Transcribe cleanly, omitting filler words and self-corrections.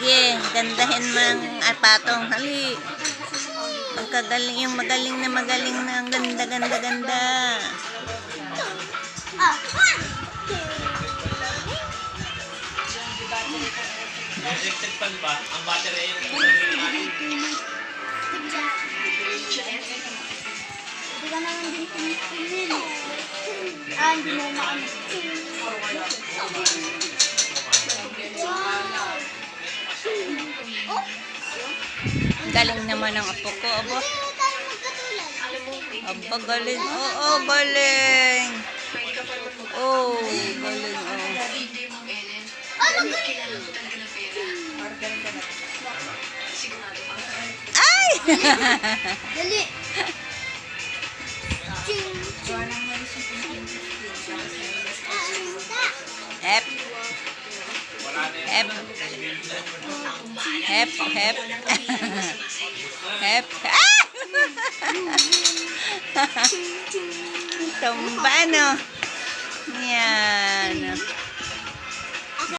Sige, gandahin mang patong. Hali. Magkagaling yung magaling na ang ganda, ganda, ganda. Electric fan ba? Ang battery ay yung Hindi ka naman din pinipili. Hindi mo maano. Galing naman ang apo ko, abo. Aba, galing. Oo, galing. Oh, galing. Ay! Dali! Hep. Hep. Hep, hep. Hep. Ah! Tumba, no? Yan.